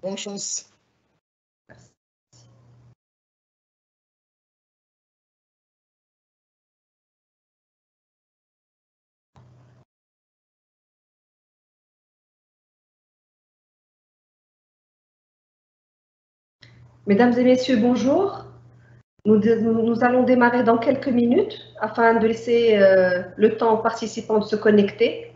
Bonne chance. Mesdames et messieurs, bonjour. Nous allons démarrer dans quelques minutes afin de laisser le temps aux participants de se connecter.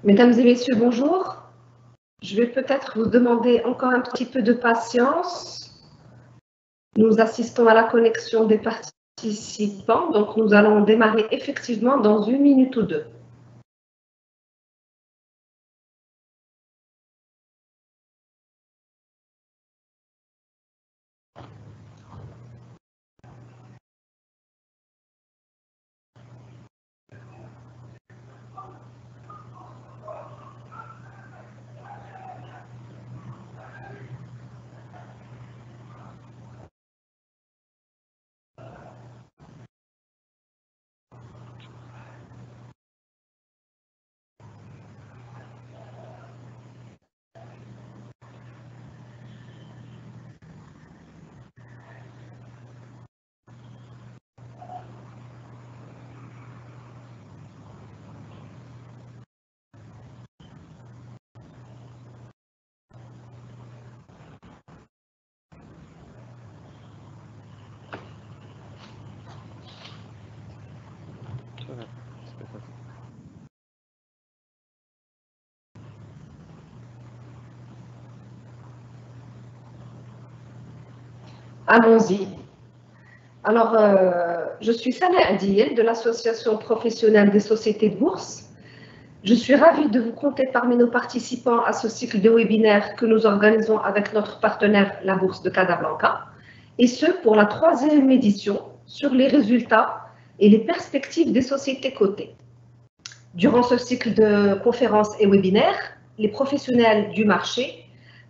Mesdames et messieurs, bonjour. Je vais peut-être vous demander encore un petit peu de patience. Nous assistons à la connexion des participants, donc nous allons démarrer effectivement dans 1 minute ou 2. Allons-y. Alors, je suis Sana Adiyel de l'Association professionnelle des sociétés de bourse. Je suis ravie de vous compter parmi nos participants à ce cycle de webinaires que nous organisons avec notre partenaire, la Bourse de Casablanca, et ce pour la 3e édition sur les résultats et les perspectives des sociétés cotées. Durant ce cycle de conférences et webinaires, les professionnels du marché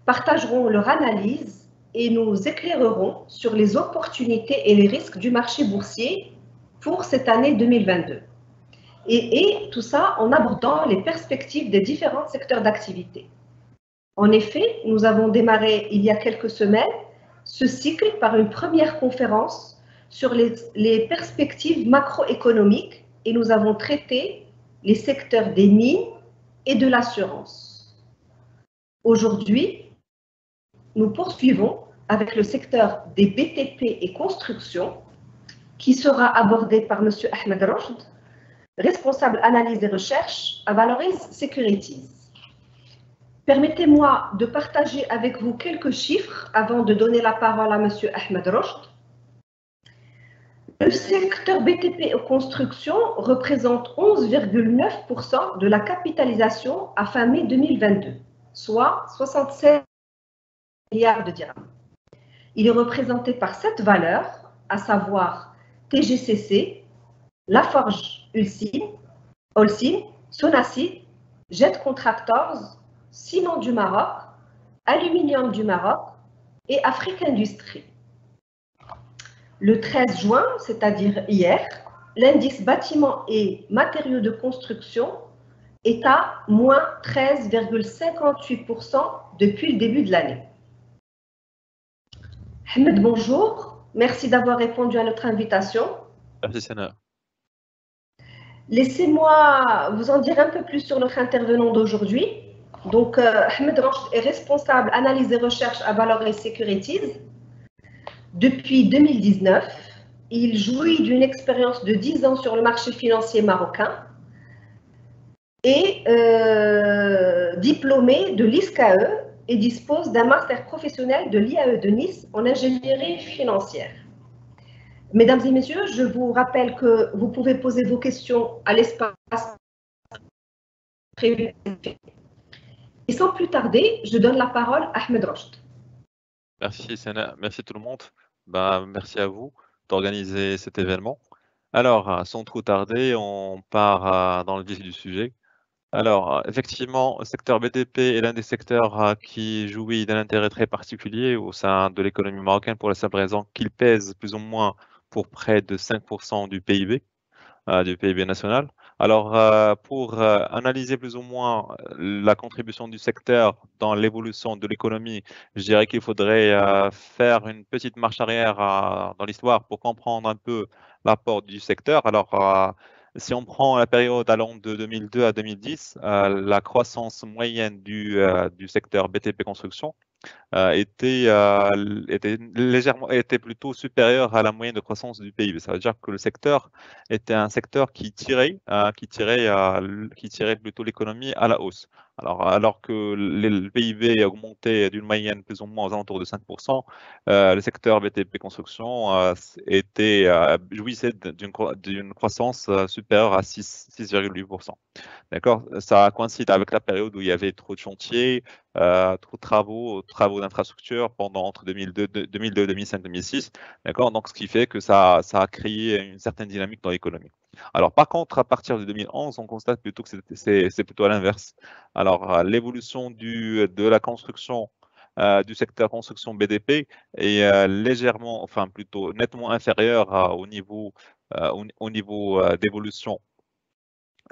partageront leur analyse et nous éclaireront sur les opportunités et les risques du marché boursier pour cette année 2022. Et tout ça en abordant les perspectives des différents secteurs d'activité. En effet, nous avons démarré il y a quelques semaines ce cycle par une première conférence sur les perspectives macroéconomiques et nous avons traité les secteurs des mines et de l'assurance. Aujourd'hui, nous poursuivons avec le secteur des BTP et construction qui sera abordé par M. Ahmed Rojd, responsable analyse et recherche à Valoris Securities. Permettez-moi de partager avec vous quelques chiffres avant de donner la parole à M. Ahmed Rojd. Le secteur BTP et construction représente 11,9% de la capitalisation à fin mai 2022, soit 76 milliards de dirhams. Il est représenté par 7 valeurs, à savoir TGCC, Laforge Holcim, Sonacid, Jet Contractors, Ciment du Maroc, Aluminium du Maroc et Afrique Industrie. Le 13 juin, c'est-à-dire hier, l'indice bâtiments et matériaux de construction est à moins 13,58% depuis le début de l'année. Ahmed, bonjour. Merci d'avoir répondu à notre invitation. Merci, Sana. Laissez-moi vous en dire un peu plus sur notre intervenant d'aujourd'hui. Donc, Ahmed Rojd est responsable analyse et recherche à Valoris Securities. Depuis 2019, il jouit d'une expérience de 10 ans sur le marché financier marocain et diplômé de l'ISCAE et dispose d'un master professionnel de l'IAE de Nice en ingénierie financière. Mesdames et messieurs, je vous rappelle que vous pouvez poser vos questions à l'espace prévu. Et sans plus tarder, je donne la parole à Ahmed Rojd. Merci, Sana. Merci tout le monde. Merci à vous d'organiser cet événement. Alors, sans trop tarder, on part dans le vif du sujet. Alors, effectivement, le secteur BTP est l'un des secteurs qui jouit d'un intérêt très particulier au sein de l'économie marocaine pour la simple raison qu'il pèse plus ou moins pour près de 5% du PIB national. Alors, pour analyser plus ou moins la contribution du secteur dans l'évolution de l'économie, je dirais qu'il faudrait faire une petite marche arrière dans l'histoire pour comprendre un peu l'apport du secteur. Alors, si on prend la période allant de 2002 à 2010, la croissance moyenne du secteur BTP Construction était plutôt supérieure à la moyenne de croissance du PIB. Ça veut dire que le secteur était un secteur qui tirait plutôt l'économie à la hausse. Alors que le PIB augmentait d'une moyenne plus ou moins aux alentours de 5%, le secteur BTP construction jouissait d'une croissance supérieure à 6,8%. D'accord? Ça coïncide avec la période où il y avait trop de chantiers, trop de travaux d'infrastructure entre 2002, 2005, 2006. D'accord? Donc, ce qui fait que ça a créé une certaine dynamique dans l'économie. Alors, par contre, à partir de 2011, on constate plutôt que c'est plutôt à l'inverse. Alors, l'évolution de la construction, du secteur construction BDP est légèrement, enfin plutôt nettement inférieure au niveau d'évolution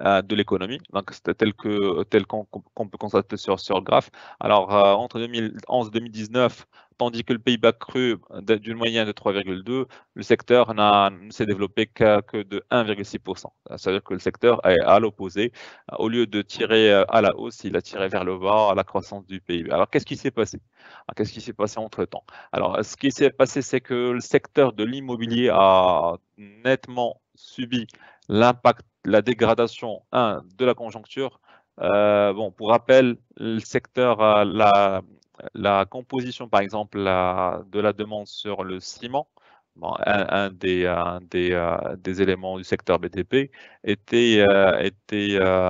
de l'économie, donc c'était tel qu'on peut constater sur le graphe. Alors, entre 2011 et 2019, tandis que le PIB a cru d'une moyenne de 3,2, le secteur ne s'est développé que de 1,6%. C'est-à-dire que le secteur est à l'opposé. Au lieu de tirer à la hausse, il a tiré vers le bas à la croissance du PIB. Alors, qu'est-ce qui s'est passé? Qu'est-ce qui s'est passé entre-temps? Alors, ce qui s'est passé, c'est que le secteur de l'immobilier a nettement subi l'impact, la dégradation, de la conjoncture. Bon, pour rappel, le secteur, la composition, par exemple, de la demande sur le ciment, bon, des éléments du secteur BTP, était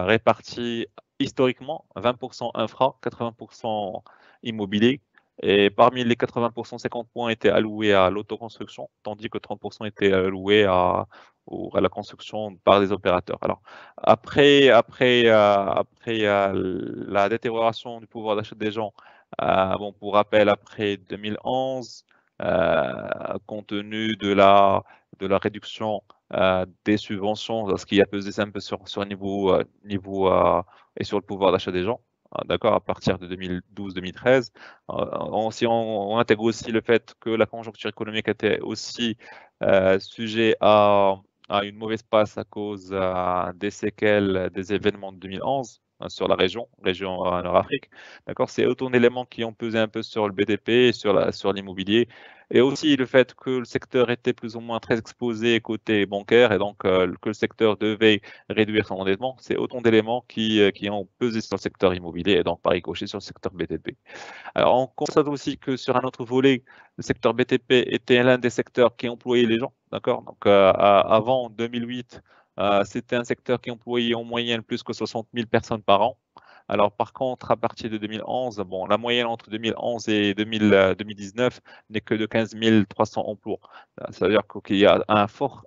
réparti historiquement 20% infra, 80% immobilier. Et parmi les 80%, 50 points étaient alloués à l'autoconstruction, tandis que 30% étaient alloués à la construction par des opérateurs. Alors, après la détérioration du pouvoir d'achat des gens, bon, pour rappel, après 2011, compte tenu de la réduction des subventions, ce qui a pesé un peu sur le niveau et sur le pouvoir d'achat des gens, d'accord, à partir de 2012-2013. On intègre aussi le fait que la conjoncture économique était aussi sujet à une mauvaise passe à cause des séquelles des événements de 2011 sur la région Nord-Afrique. D'accord, c'est autant d'éléments qui ont pesé un peu sur le BDP, sur l'immobilier, et aussi le fait que le secteur était plus ou moins très exposé côté bancaire et donc que le secteur devait réduire son endettement. C'est autant d'éléments qui ont pesé sur le secteur immobilier et donc par ricochet sur le secteur BTP. Alors, on constate aussi que sur un autre volet, le secteur BTP était l'un des secteurs qui employait les gens. D'accord? Donc, avant 2008, c'était un secteur qui employait en moyenne plus que 60 000 personnes par an. Alors, par contre, à partir de 2011, bon, la moyenne entre 2011 et 2019 n'est que de 15 300 emplois. Ça veut dire qu'il y a un fort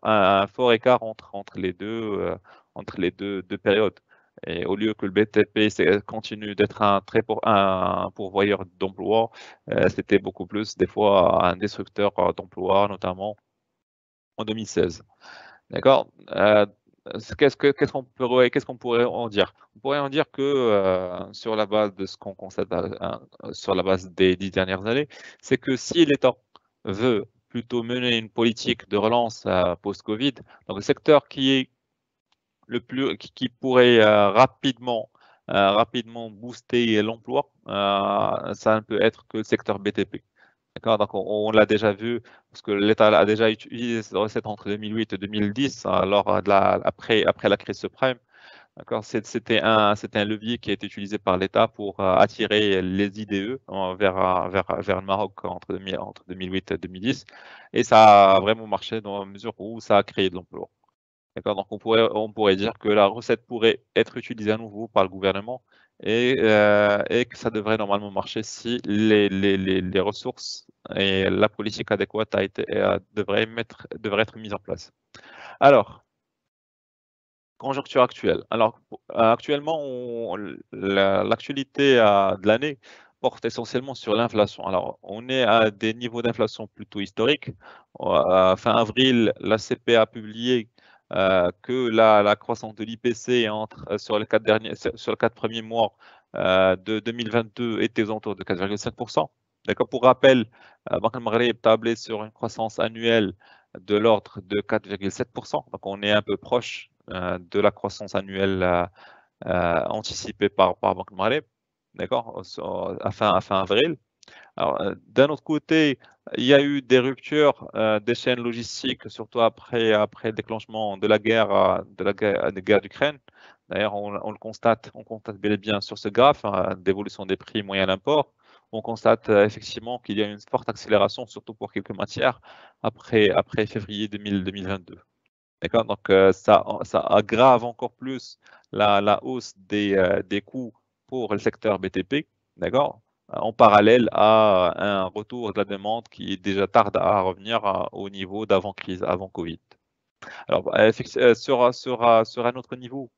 écart entre les deux périodes. Et au lieu que le BTP continue d'être un pourvoyeur d'emplois, c'était beaucoup plus des fois un destructeur d'emplois, notamment en 2016. D'accord? Qu'est-ce qu'on pourrait en dire? On pourrait en dire que sur la base de ce qu'on constate sur la base des 10 dernières années, c'est que si l'État veut plutôt mener une politique de relance post-Covid, donc le secteur qui pourrait rapidement booster l'emploi, ça ne peut être que le secteur BTP. D'accord, donc on l'a déjà vu parce que l'État a déjà utilisé cette recette entre 2008 et 2010, après la crise subprime. D'accord, c'était un levier qui a été utilisé par l'État pour attirer les IDE vers le Maroc entre 2008 et 2010, et ça a vraiment marché dans la mesure où ça a créé de l'emploi. D'accord, donc on pourrait dire que la recette pourrait être utilisée à nouveau par le gouvernement et que ça devrait normalement marcher si les ressources et la politique adéquate devrait être mise en place. Alors, conjoncture actuelle. Alors, actuellement, l'actualité de l'année porte essentiellement sur l'inflation. Alors, on est à des niveaux d'inflation plutôt historiques. Fin avril, la CP a publié que la croissance de l'IPC sur les 4 premiers mois de 2022 était aux alentours de 4,5%. D'accord. Pour rappel, Banque al-Maghreb tablait sur une croissance annuelle de l'ordre de 4,7%. Donc, on est un peu proche de la croissance annuelle anticipée par Banque al-Maghreb, d'accord, à fin avril. Alors, d'un autre côté, il y a eu des ruptures, des chaînes logistiques, surtout après le déclenchement de la guerre d'Ukraine. D'ailleurs, on constate bel et bien sur ce graphe, hein, d'évolution des prix moyens d'import. On constate, effectivement qu'il y a une forte accélération, surtout pour quelques matières, après février 2022. D'accord? Donc, ça aggrave encore plus la hausse des coûts pour le secteur BTP, d'accord? En parallèle à un retour de la demande qui déjà tarde à revenir au niveau d'avant-crise, avant Covid. Alors, sur un autre niveau,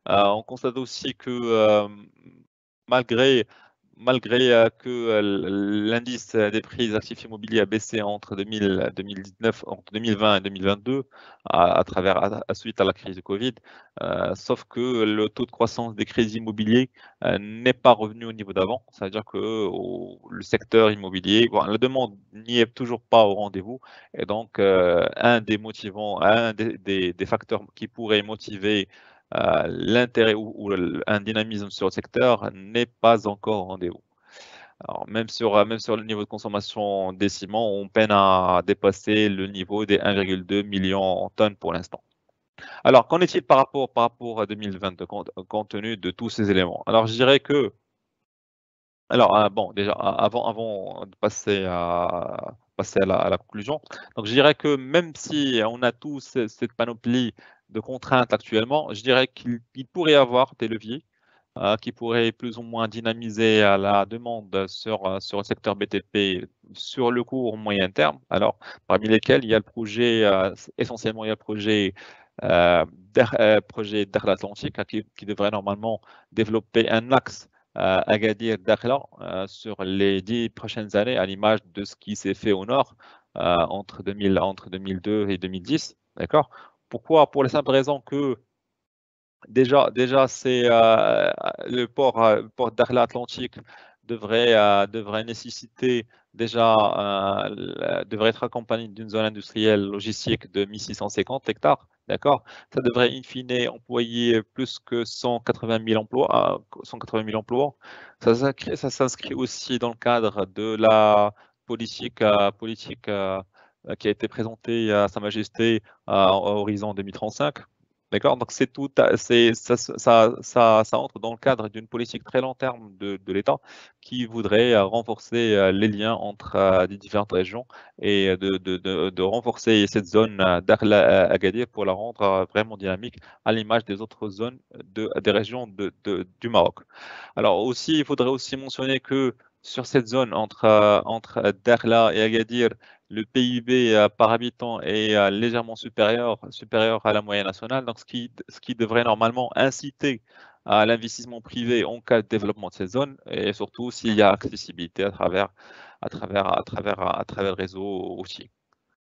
on constate aussi que, malgré que, l'indice des prix des actifs immobiliers a baissé entre 2020 et 2022 suite à la crise de Covid, sauf que le taux de croissance des crédits immobiliers, n'est pas revenu au niveau d'avant. Ça veut dire que le secteur immobilier, bon, la demande n'y est toujours pas au rendez-vous et donc un des facteurs qui pourrait motiver l'intérêt ou un dynamisme sur le secteur n'est pas encore au rendez-vous. Alors même sur le niveau de consommation des ciments, on peine à dépasser le niveau des 1,2 million en tonnes pour l'instant. Alors qu'en est-il par rapport à 2022 compte tenu de tous ces éléments? Alors je dirais que alors, bon, déjà, avant de passer à la conclusion, donc je dirais que même si on a tous cette panoplie de contraintes actuellement, je dirais qu'il pourrait y avoir des leviers, qui pourraient plus ou moins dynamiser, la demande sur le secteur BTP sur le court moyen terme. Alors, parmi lesquels il y a le projet, essentiellement, il y a le projet Dakhla Atlantique, qui devrait normalement développer un axe Agadir-Dakhla sur les 10 prochaines années, à l'image de ce qui s'est fait au nord entre 2002 et 2010. D'accord? Pourquoi? Pour la simple raison que déjà c'est le port Dakhla Atlantique devrait nécessiter déjà devrait être accompagné d'une zone industrielle logistique de 1650 hectares. D'accord? Ça devrait in fine employer plus que 180 000 emplois. 180 000 emplois. Ça s'inscrit aussi dans le cadre de la politique qui a été présentée à Sa Majesté à horizon 2035. D'accord? Donc c'est tout, ça entre dans le cadre d'une politique très long terme de l'État qui voudrait renforcer les liens entre les différentes régions et de renforcer cette zone d'Agadir pour la rendre vraiment dynamique à l'image des autres zones des régions du Maroc. Alors aussi, il faudrait aussi mentionner que sur cette zone entre Dakhla et Agadir, le PIB par habitant est légèrement supérieur à la moyenne nationale, donc ce qui devrait normalement inciter à l'investissement privé en cas de développement de ces zones et surtout s'il y a accessibilité à travers le réseau aussi.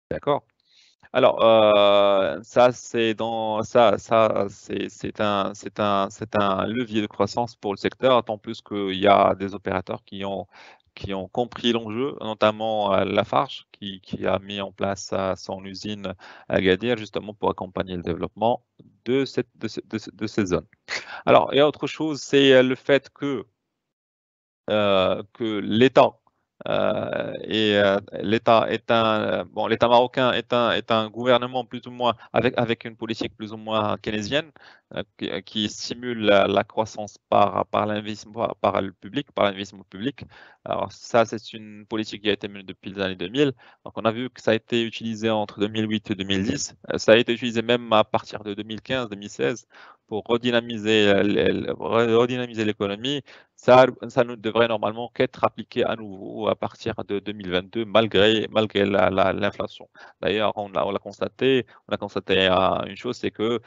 D'accord? Alors, c'est un levier de croissance pour le secteur, d'autant plus qu'il y a des opérateurs qui ont compris l'enjeu, notamment Lafarge, qui a mis en place son usine à Agadir, justement pour accompagner le développement de ces zones. Alors, et autre chose, c'est le fait que l'État l'État marocain est un gouvernement plus ou moins avec une politique plus ou moins keynésienne qui stimule la croissance par l'investissement par l'investissement public. Alors ça, c'est une politique qui a été menée depuis les années 2000. Donc on a vu que ça a été utilisé entre 2008 et 2010. Ça a été utilisé même à partir de 2015-2016 pour redynamiser l'économie. Ça ne devrait normalement qu'être appliqué à nouveau à partir de 2022, malgré l'inflation. D'ailleurs, on l'a constaté, une chose, c'est que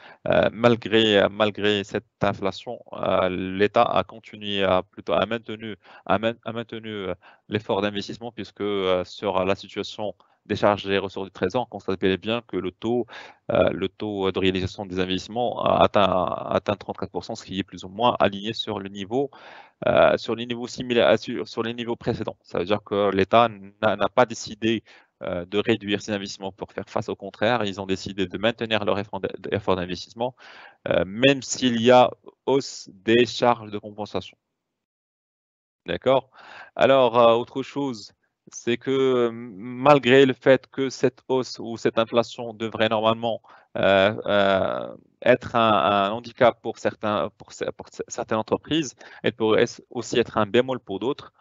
malgré cette inflation, l'État a continué a maintenu l'effort d'investissement puisque sur la situation des charges des ressources du Trésor, on constate bel et bien que le taux de réalisation des investissements a atteint 34%, ce qui est plus ou moins aligné sur le niveau sur les niveaux similaires, sur les niveaux précédents. Ça veut dire que l'État n'a pas décidé de réduire ses investissements pour faire face. Au contraire, ils ont décidé de maintenir leur effort d'investissement, même s'il y a hausse des charges de compensation. D'accord? Alors, autre chose, c'est que malgré le fait que cette hausse ou cette inflation devrait normalement être un handicap pour certaines entreprises, elle pourrait aussi être un bémol pour d'autres.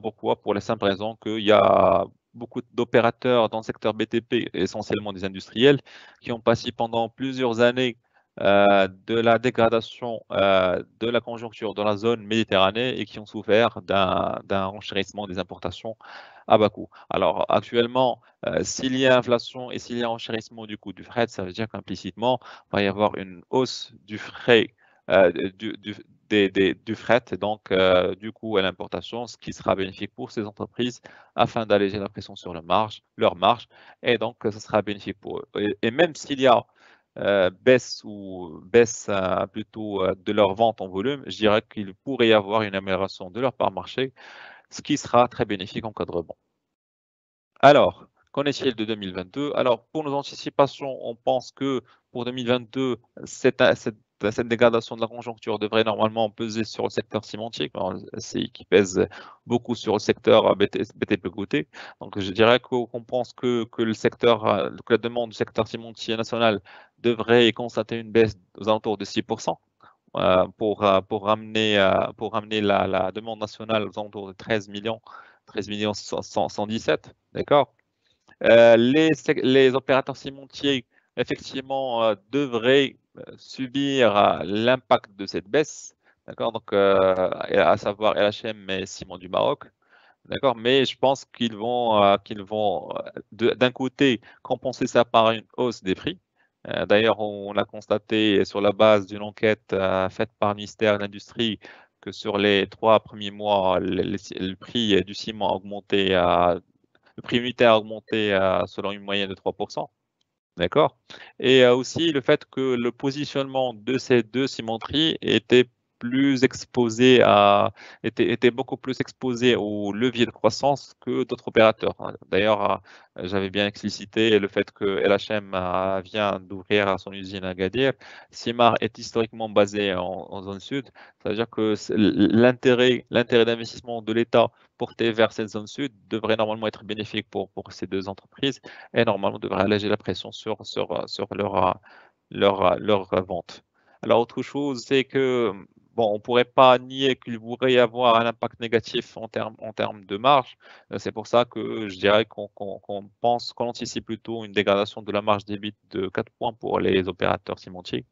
Pourquoi? Pour la simple raison qu'il y a beaucoup d'opérateurs dans le secteur BTP, essentiellement des industriels, qui ont passé pendant plusieurs années de la dégradation de la conjoncture dans la zone Méditerranée et qui ont souffert d'un renchérissement des importations à bas coût. Alors actuellement, s'il y a inflation et s'il y a renchérissement du coût du fret, ça veut dire qu'implicitement, il va y avoir une hausse du frais, du fret, et donc du coût à l'importation, ce qui sera bénéfique pour ces entreprises afin d'alléger la pression sur leur marge, et donc ce sera bénéfique pour eux. Et même s'il y a baisse plutôt de leur vente en volume, je dirais qu'il pourrait y avoir une amélioration de leur part marché, ce qui sera très bénéfique en cas de rebond. Alors, qu'en est-il de 2022? Alors, pour nos anticipations, on pense que pour 2022, cette dégradation de la conjoncture devrait normalement peser sur le secteur cimentique, qui pèse beaucoup sur le secteur BTP côté. Donc, je dirais qu'on pense que que la demande du secteur cimentier national devrait constater une baisse aux alentours de 6%. Pour ramener la demande nationale aux alentours de 13 millions 117, d'accord? Les opérateurs cimentiers, effectivement, devraient subir l'impact de cette baisse, d'accord? Donc, à savoir LHM et Ciment du Maroc, d'accord? Mais je pense qu'ils vont d'un côté compenser ça par une hausse des prix. D'ailleurs, on a constaté sur la base d'une enquête faite par le ministère de l'Industrie que sur les 3 premiers mois, le prix du ciment a augmenté le prix unitaire a augmenté selon une moyenne de 3%. D'accord? Et aussi le fait que le positionnement de ces deux cimenteries était beaucoup plus exposé au levier de croissance que d'autres opérateurs. D'ailleurs, j'avais bien explicité le fait que LHM vient d'ouvrir son usine à Agadir. Simar est historiquement basé en zone sud. Ça veut dire que l'intérêt d'investissement de l'État porté vers cette zone sud devrait normalement être bénéfique pour ces deux entreprises et normalement devrait alléger la pression sur leur vente. Alors, autre chose, c'est que, bon, on ne pourrait pas nier qu'il pourrait y avoir un impact négatif en termes de marge. C'est pour ça que je dirais qu'on anticipe plutôt une dégradation de la marge d'EBIT de 4 points pour les opérateurs cimentiers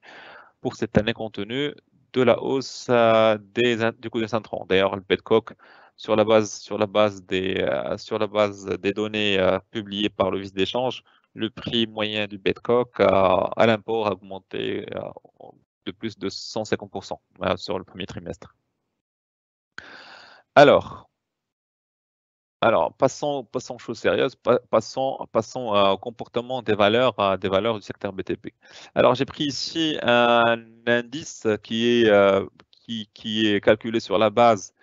pour cette année compte tenu de la hausse du coût des intrants. D'ailleurs, le Petcock, sur la base des données publiées par le vice d'échange, le prix moyen du Petcock à l'import a augmenté de plus de 150% sur le premier trimestre. Alors, passons aux choses sérieuses, passons au comportement des valeurs du secteur BTP. Alors, j'ai pris ici un indice qui est calculé sur la base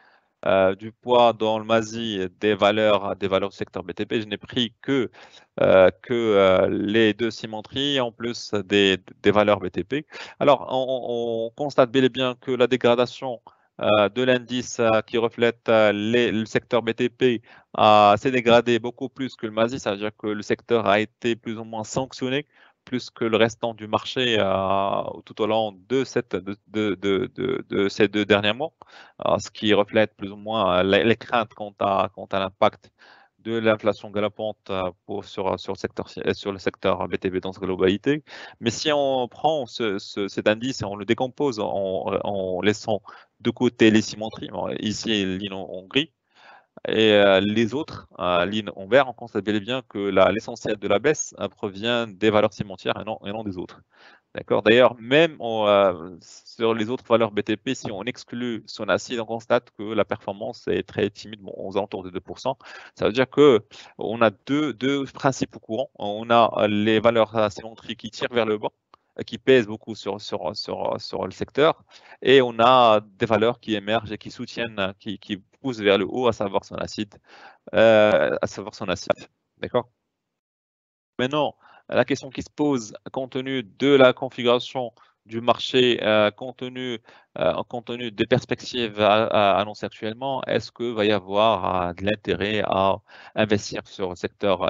du poids dans le MASI des valeurs du secteur BTP. Je n'ai pris que les deux cimenteries en plus des valeurs BTP. Alors, on constate bel et bien que la dégradation de l'indice qui reflète le secteur BTP s'est dégradé beaucoup plus que le MASI. Ça veut dire que le secteur a été plus ou moins sanctionné plus que le restant du marché tout au long de ces 2 derniers mois, ce qui reflète plus ou moins les craintes quant à l'impact de l'inflation galopante sur le secteur BTP dans sa globalité. Mais si on prend cet indice et on le décompose en laissant de côté les cimenteries, ici ligne en gris, et les autres, lignes en vert, on constate bel et bien que l'essentiel de la baisse provient des valeurs cimentières et non des autres. D'accord. D'ailleurs, même sur les autres valeurs BTP, si on exclut Sonacid, on constate que la performance est très timide, aux alentours de 2%. Ça veut dire qu'on a deux principes courants. On a les valeurs cimenteries qui tirent vers le bas, qui pèsent beaucoup sur le secteur, et on a des valeurs qui émergent et qui soutiennent, qui poussent vers le haut, à savoir son acide. D'accord. Maintenant, la question qui se pose, compte tenu de la configuration du marché compte tenu des perspectives annoncées actuellement, est-ce que va y avoir de l'intérêt à investir sur le secteur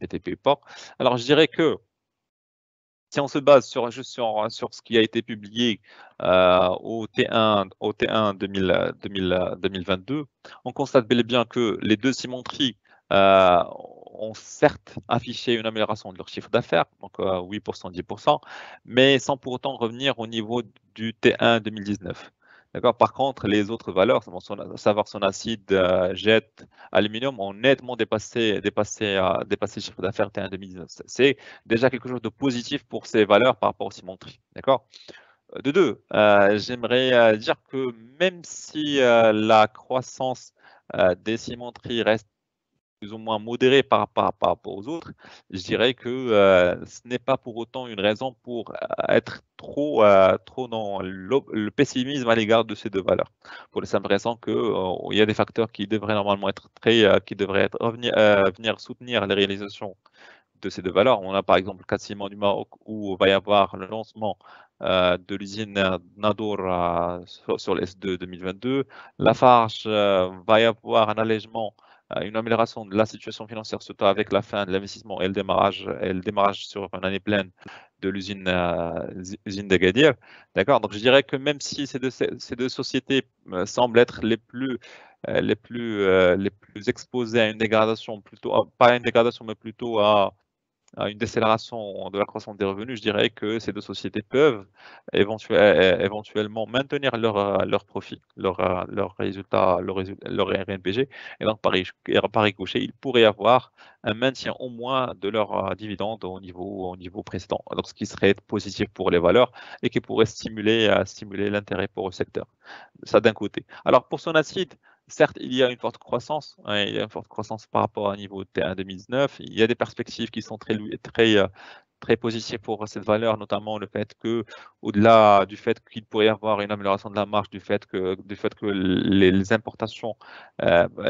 BTP ou pas? Alors, je dirais que si on se base juste sur ce qui a été publié au T1 2022, on constate bel et bien que les deux cimenteries ont certes affiché une amélioration de leur chiffre d'affaires, donc 8%, 10%, mais sans pour autant revenir au niveau du T1 2019. D'accord. Par contre, les autres valeurs, à savoir son acide, jet, aluminium, ont nettement dépassé le chiffre d'affaires T1 2019. C'est déjà quelque chose de positif pour ces valeurs par rapport aux cimenteries. D'accord. De deux, j'aimerais dire que même si la croissance des cimenteries reste plus ou moins modérée par rapport aux autres, je dirais que ce n'est pas pour autant une raison pour être trop dans le pessimisme à l'égard de ces deux valeurs. Pour la simple raison qu'il y a des facteurs qui devraient normalement venir soutenir les réalisations de ces deux valeurs. On a par exemple le cas de ciment du Maroc où va y avoir le lancement de l'usine Nadour sur le S2 2022. Lafarge va y avoir un allègement, une amélioration de la situation financière, surtout avec la fin de l'investissement et le démarrage sur une année pleine de l'usine d'Agadir. D'accord. Donc je dirais que même si ces deux sociétés semblent être les plus exposées à une dégradation, plutôt pas à une dégradation, mais plutôt à une décélération de la croissance des revenus, je dirais que ces deux sociétés peuvent éventuellement maintenir leur profit, leur résultat, leur RNPG. Et donc, par ricochet, il pourrait y avoir un maintien au moins de leurs dividendes au niveau précédent. Donc, ce qui serait positif pour les valeurs et qui pourrait stimuler l'intérêt pour le secteur. Ça d'un côté. Alors, pour son acide, certes, il y a une forte croissance, hein, il y a une forte croissance par rapport à un niveau T1 2019. Il y a des perspectives qui sont très positif pour cette valeur, notamment le fait que, au-delà du fait qu'il pourrait y avoir une amélioration de la marge, du fait que les importations,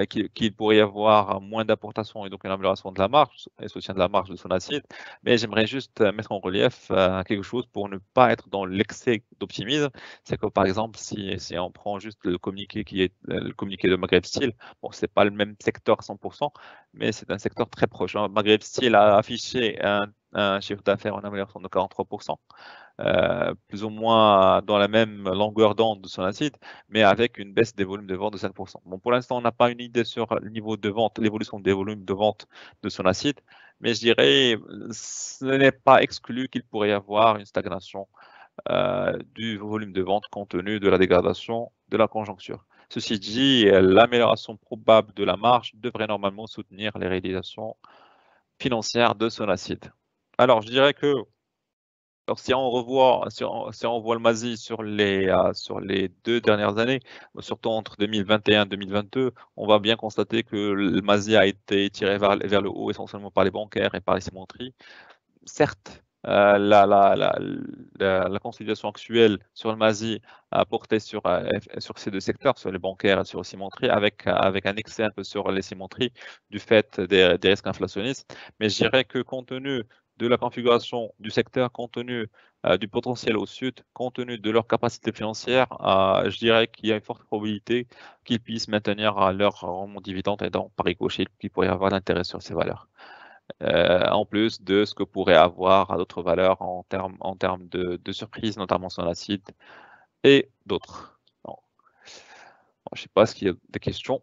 qu'il pourrait y avoir moins d'importations et donc une amélioration de la marge et soutien de la marge de son acide. Mais j'aimerais juste mettre en relief quelque chose pour ne pas être dans l'excès d'optimisme. C'est que par exemple, si on prend juste le communiqué qui est le communiqué de Maghreb Steel, bon, c'est pas le même secteur à 100%, mais c'est un secteur très proche, hein. Maghreb Steel a affiché un chiffre d'affaires en amélioration de 43%, plus ou moins dans la même longueur d'onde de son acide, mais avec une baisse des volumes de vente de 5%. Bon, pour l'instant, on n'a pas une idée sur le niveau de vente, l'évolution des volumes de vente de son acide, mais je dirais ce n'est pas exclu qu'il pourrait y avoir une stagnation du volume de vente compte tenu de la dégradation de la conjoncture. Ceci dit, l'amélioration probable de la marge devrait normalement soutenir les réalisations financières de son acide. Alors, je dirais que si on voit le MASI sur les 2 dernières années, surtout entre 2021 et 2022, on va bien constater que le MASI a été tiré vers le haut essentiellement par les bancaires et par les cimenteries. Certes, la consolidation actuelle sur le MASI a porté sur ces deux secteurs, sur les bancaires et sur les cimenteries, avec un excès un peu sur les cimenteries du fait des risques inflationnistes. Mais je dirais que compte tenu de la configuration du secteur, compte tenu du potentiel au sud, compte tenu de leur capacité financière, je dirais qu'il y a une forte probabilité qu'ils puissent maintenir leur rendement dividende et donc par ricochet, qu'ils pourraient avoir l'intérêt sur ces valeurs. En plus de ce que pourrait avoir à d'autres valeurs en termes de surprise, notamment son acide et d'autres. Bon, je ne sais pas s'il y a des questions.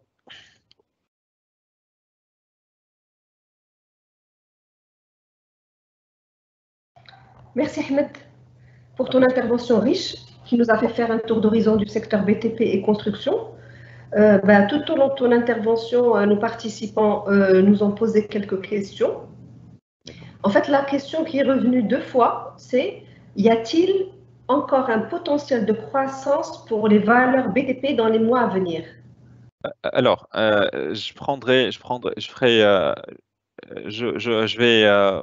Merci Ahmed pour ton intervention riche qui nous a fait faire un tour d'horizon du secteur BTP et construction. Tout au long de ton intervention, nos participants nous ont posé quelques questions. En fait, la question qui est revenue 2 fois, c'est y a-t-il encore un potentiel de croissance pour les valeurs BTP dans les mois à venir? Alors, je vais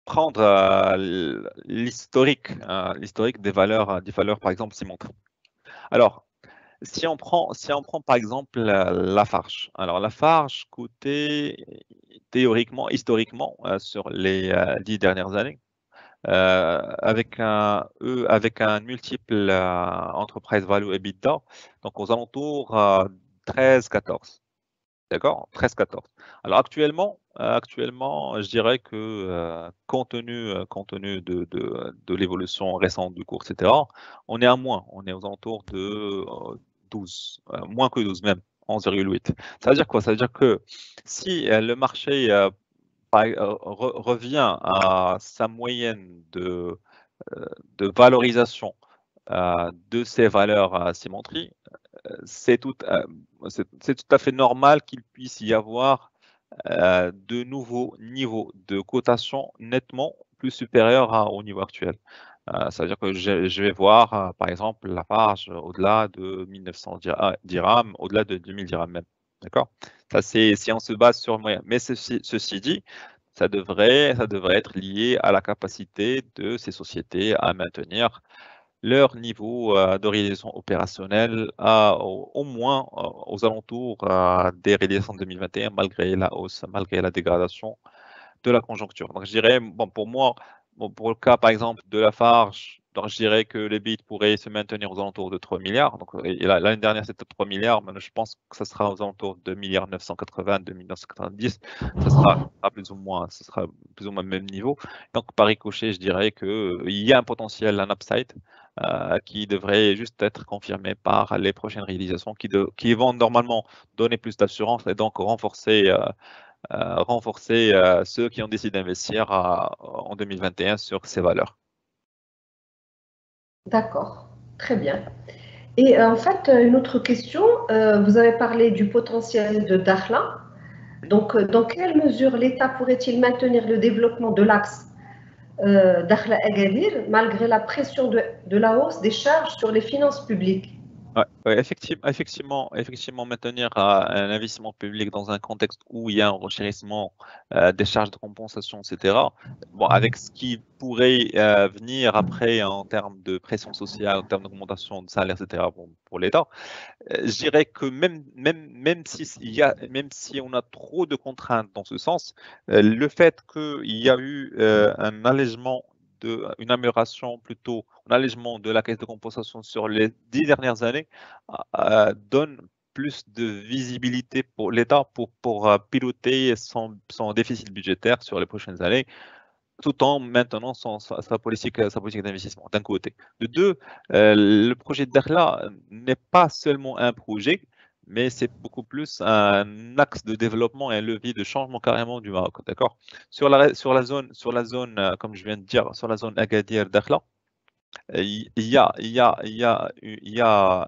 prendre l'historique des valeurs, par exemple cimenterie. Alors, si on prend par exemple Lafarge. Alors Lafarge coûtait historiquement sur les 10 dernières années, avec un multiple enterprise value EBITDA, donc aux alentours 13-14. D'accord? 13-14. Alors actuellement, je dirais que compte tenu de l'évolution récente du cours, etc., on est à moins. On est aux alentours de 12, moins que 12 même, 11,8. Ça veut dire quoi? Ça veut dire que si le marché revient à sa moyenne de valorisation de ces valeurs à symétrie, c'est c'est tout à fait normal qu'il puisse y avoir de nouveaux niveaux de cotation nettement plus supérieurs au niveau actuel. Ça veut dire que je vais voir, par exemple, la marge au-delà de 1900 dirhams, au-delà de 2000 dirhams même. D'accord? Ça, c'est si on se base sur moyen. Mais ceci dit, ça devrait être lié à la capacité de ces sociétés à maintenir leur niveau de réalisation opérationnelle au moins aux alentours des réalisations de 2021, malgré la hausse, malgré la dégradation de la conjoncture. Donc, je dirais, bon, pour moi, bon, pour le cas, par exemple, de Lafarge, donc je dirais que les bits pourraient se maintenir aux alentours de 3 milliards. Donc, et l'année dernière, c'était 3 milliards. Maintenant, je pense que ça sera aux alentours de 2 milliards 980, 2 990. Ça sera plus ou moins le même niveau. Donc, par ricochet, je dirais qu'il y a un potentiel, un upside, qui devrait juste être confirmé par les prochaines réalisations qui vont normalement donner plus d'assurance et donc renforcer ceux qui ont décidé d'investir en 2021 sur ces valeurs. D'accord, très bien. Et en fait, une autre question, vous avez parlé du potentiel de Dakhla. Donc, dans quelle mesure l'État pourrait-il maintenir le développement de l'axe Dakhla-Agadir malgré la pression de la hausse des charges sur les finances publiques? Ouais, effectivement, maintenir un investissement public dans un contexte où il y a un renchérissement des charges de compensation, etc. Bon, avec ce qui pourrait venir après en termes de pression sociale, en termes d'augmentation de salaire, etc. Pour l'État, je dirais que même si on a trop de contraintes dans ce sens, le fait qu'il y a eu une amélioration plutôt, un allègement de la caisse de compensation sur les 10 dernières années donne plus de visibilité pour l'État pour piloter son déficit budgétaire sur les prochaines années, tout en maintenant sa politique d'investissement, d'un côté. De deux, le projet de Dakhla n'est pas seulement un projet, mais c'est beaucoup plus un axe de développement et un levier de changement carrément du Maroc. D'accord? Sur la zone, comme je viens de dire, sur la zone Agadir-Dakhla, il y a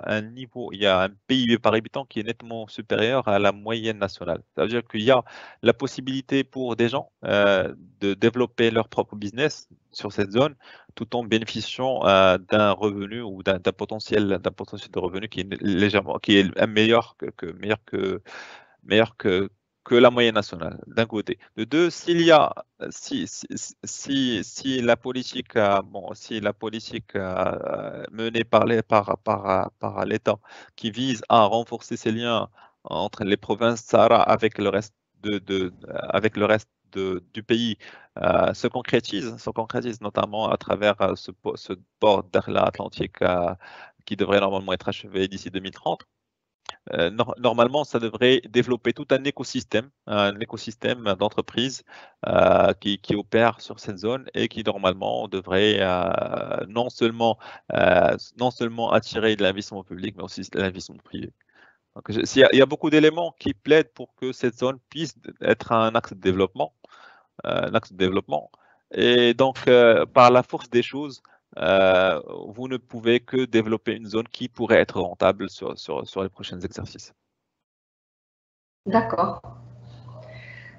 un PIB par habitant qui est nettement supérieur à la moyenne nationale. Ça veut dire qu'il y a la possibilité pour des gens de développer leur propre business sur cette zone tout en bénéficiant d'un revenu ou d'un potentiel de revenu qui est qui est meilleur que la moyenne nationale, d'un côté. De deux, si la politique, si la politique menée par l'État qui vise à renforcer ces liens entre les provinces Sahara avec le reste avec le reste du pays se concrétise notamment à travers ce port d'Arla Atlantique qui devrait normalement être achevé d'ici 2030. Normalement, ça devrait développer tout un écosystème d'entreprises qui opèrent sur cette zone et qui normalement devrait non seulement attirer de l'investissement public, mais aussi de l'investissement privé. Donc, il y a beaucoup d'éléments qui plaident pour que cette zone puisse être un axe de développement, Et donc, par la force des choses, vous ne pouvez que développer une zone qui pourrait être rentable sur les prochains exercices. D'accord.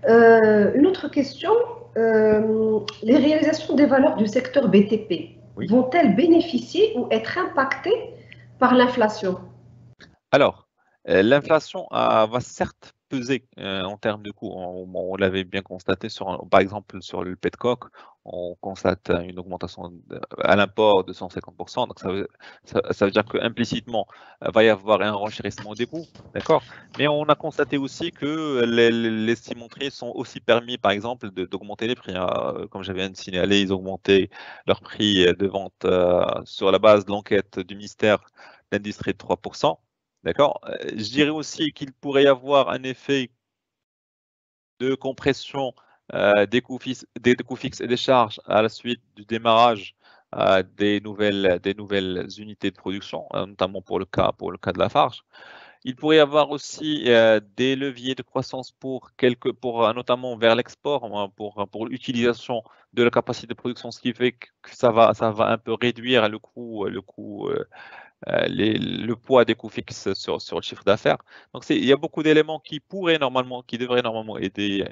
Une autre question, les réalisations des valeurs du secteur BTP vont-elles bénéficier ou être impactées par l'inflation? Alors, l'inflation va certes peser en termes de coût. On l'avait bien constaté par exemple sur le petcoke, on constate une augmentation à l'import de 150%. Donc ça veut dire qu'implicitement, il va y avoir un renchérissement des coûts, d'accord? Mais on a constaté aussi que les cimenteries sont aussi permis, par exemple, d'augmenter les prix, hein. Comme je viens de signaler, ils augmentaient leur prix de vente sur la base de l'enquête du ministère de l'Industrie de 3%. D'accord? Je dirais aussi qu'il pourrait y avoir un effet de compression des coûts fixes et des charges à la suite du démarrage des nouvelles unités de production, notamment pour le cas de Lafarge. Il pourrait y avoir aussi des leviers de croissance pour notamment vers l'export, hein, pour l'utilisation de la capacité de production, ce qui fait que ça va un peu réduire le coût le poids des coûts fixes sur le chiffre d'affaires. Donc, il y a beaucoup d'éléments qui devraient normalement aider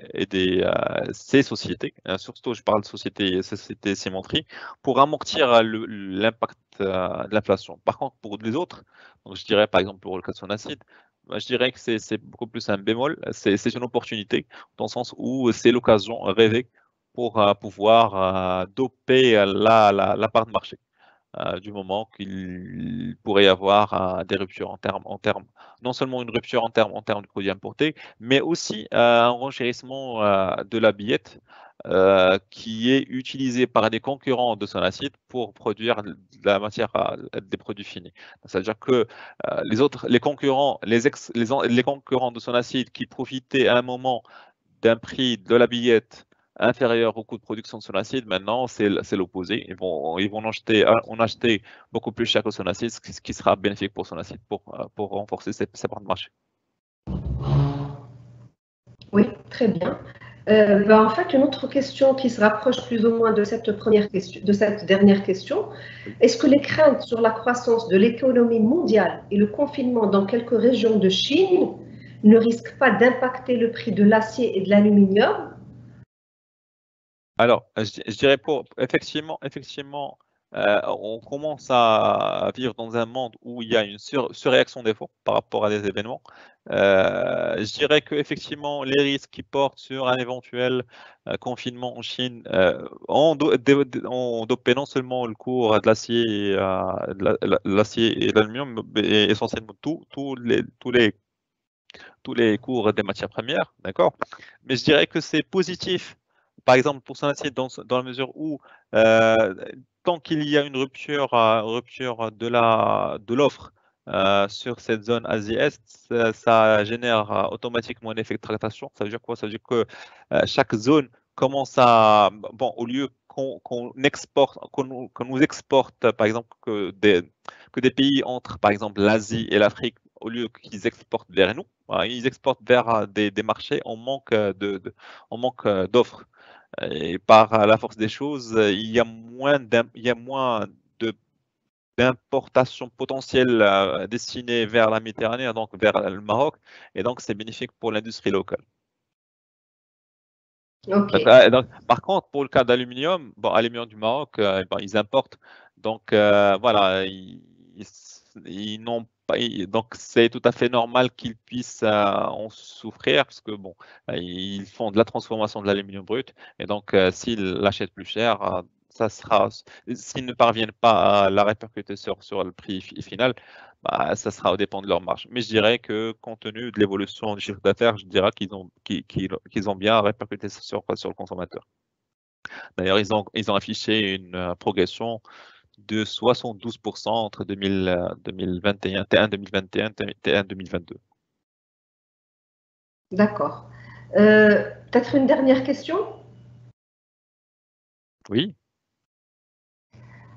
ces sociétés, surtout je parle de sociétés cimenteries, pour amortir l'impact de l'inflation. Par contre, pour les autres, donc je dirais par exemple pour le cas de Sonacid, je dirais que c'est beaucoup plus un bémol, c'est une opportunité, dans le sens où c'est l'occasion rêvée pour pouvoir doper la part de marché du moment qu'il pourrait y avoir des ruptures non seulement une rupture en termes de produits importés, mais aussi un renchérissement de la billette qui est utilisée par des concurrents de Sonacid pour produire de la matière, des produits finis. C'est-à-dire que les concurrents de Sonacid qui profitaient à un moment d'un prix de la billette inférieur au coût de production de Sonacid, maintenant c'est l'opposé. Ils vont en acheter beaucoup plus cher que Sonacid, ce qui sera bénéfique pour Sonacid pour renforcer ses parts de marché. Oui, très bien. En fait, une autre question qui se rapproche plus ou moins de cette dernière question. Est-ce que les craintes sur la croissance de l'économie mondiale et le confinement dans quelques régions de Chine ne risquent pas d'impacter le prix de l'acier et de l'aluminium? Alors, je dirais effectivement, on commence à vivre dans un monde où il y a une surréaction des fonds par rapport à des événements. Je dirais qu'effectivement, les risques qui portent sur un éventuel confinement en Chine ont dopé non seulement le cours de l'acier l'acier et l'aluminium, mais essentiellement tous les cours des matières premières, d'accord? Mais je dirais que c'est positif, par exemple pour Sonacid, dans la mesure où tant qu'il y a une rupture de l'offre sur cette zone Asie-Est, ça génère automatiquement un effet de tractation. Ça veut dire quoi? Ça veut dire que chaque zone commence au lieu qu'on nous exporte, par exemple, que des pays entre, par exemple, l'Asie et l'Afrique, au lieu qu'ils exportent vers nous, ils exportent vers des marchés en manque d'offres. Et par la force des choses, il y a moins d'importations potentielles destinées vers la Méditerranée, donc vers le Maroc, et donc c'est bénéfique pour l'industrie locale. Ok. Par contre, pour le cas d'aluminium, aluminium du Maroc, ils importent. Donc, voilà, ils n'ont pas, donc c'est tout à fait normal qu'ils puissent en souffrir parce que ils font de la transformation de l'aluminium brut et donc s'ils l'achètent plus cher, s'ils ne parviennent pas à la répercuter sur le prix final, ça sera au dépend de leur marge. Mais je dirais que compte tenu de l'évolution du chiffre d'affaires, je dirais qu'ils ont bien répercuté sur le consommateur. D'ailleurs, ils ont affiché une progression de 72% entre 2021, T1 2021 T1 2022. D'accord. Peut-être une dernière question? Oui.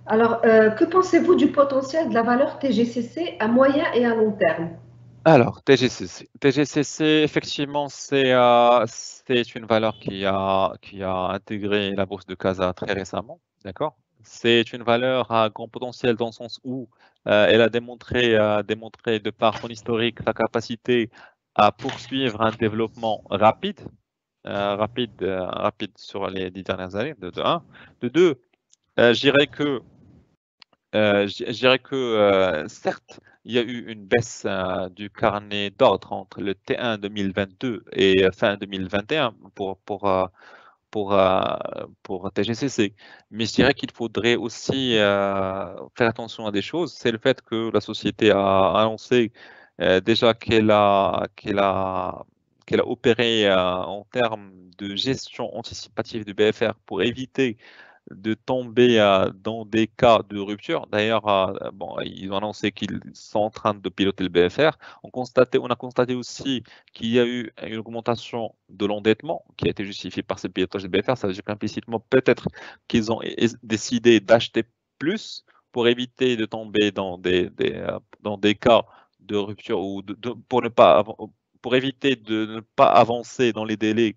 Alors, que pensez-vous du potentiel de la valeur TGCC à moyen et à long terme? Alors, TGCC, effectivement, c'est une valeur qui a intégré la bourse de Casa très récemment, d'accord? C'est une valeur à grand potentiel dans le sens où elle a démontré de par son historique sa capacité à poursuivre un développement rapide sur les 10 dernières années, de un. De deux, je dirais que Je dirais que, certes, il y a eu une baisse, du carnet d'ordre entre le T1 2022 et fin 2021 pour TGCC. Mais je dirais qu'il faudrait aussi, faire attention à des choses. C'est le fait que la société a annoncé, déjà qu'elle a opéré, en termes de gestion anticipative du BFR pour éviter de tomber, dans des cas de rupture. D'ailleurs, bon, ils ont annoncé qu'ils sont en train de piloter le BFR. On a constaté aussi qu'il y a eu une augmentation de l'endettement qui a été justifiée par ce pilotage de BFR. Ça veut dire qu'implicitement, peut-être qu'ils ont décidé d'acheter plus pour éviter de tomber dans des cas de rupture ou pour éviter de ne pas avancer dans les délais,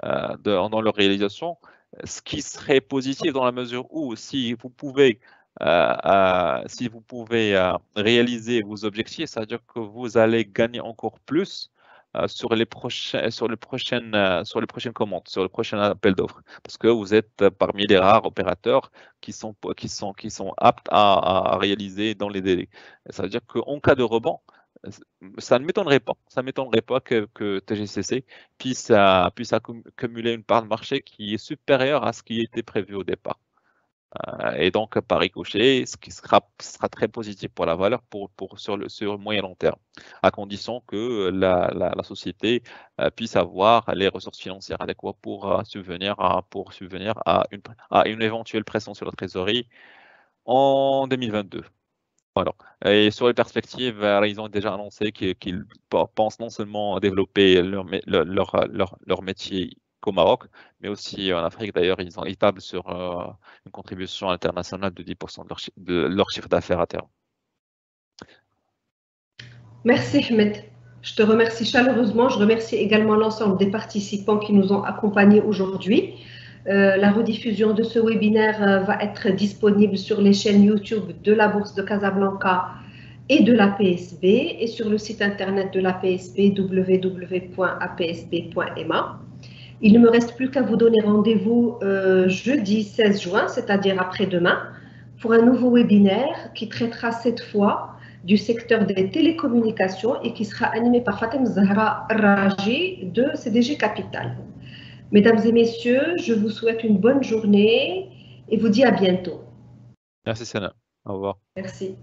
dans leur réalisation, ce qui serait positif dans la mesure où si vous pouvez réaliser vos objectifs, c'est-à-dire que vous allez gagner encore plus sur les prochaines commandes, sur le prochain appel d'offres, parce que vous êtes parmi les rares opérateurs qui sont aptes à réaliser dans les délais. Ça veut dire qu'en cas de rebond, ça ne m'étonnerait pas. Ça ne m'étonnerait pas que TGCC puisse cumuler une part de marché qui est supérieure à ce qui était prévu au départ. Et donc, par ricochet, ce qui sera très positif pour la valeur sur le moyen long terme, à condition que la société puisse avoir les ressources financières adéquates pour subvenir à une éventuelle pression sur la trésorerie en 2022. Voilà. Et sur les perspectives, ils ont déjà annoncé qu'ils pensent non seulement à développer leur métier qu'au Maroc, mais aussi en Afrique. D'ailleurs, ils tablent sur une contribution internationale de 10% de leur chiffre d'affaires à terme. Merci Ahmed. Je te remercie chaleureusement. Je remercie également l'ensemble des participants qui nous ont accompagnés aujourd'hui. La rediffusion de ce webinaire va être disponible sur les chaînes YouTube de la Bourse de Casablanca et de l'APSB et sur le site internet de l'APSB www.apsb.ma. Il ne me reste plus qu'à vous donner rendez-vous jeudi 16 juin, c'est-à-dire après-demain, pour un nouveau webinaire qui traitera cette fois du secteur des télécommunications et qui sera animé par Fatem Zahra Raji de CDG Capital. Mesdames et messieurs, je vous souhaite une bonne journée et vous dis à bientôt. Merci Sana. Au revoir. Merci.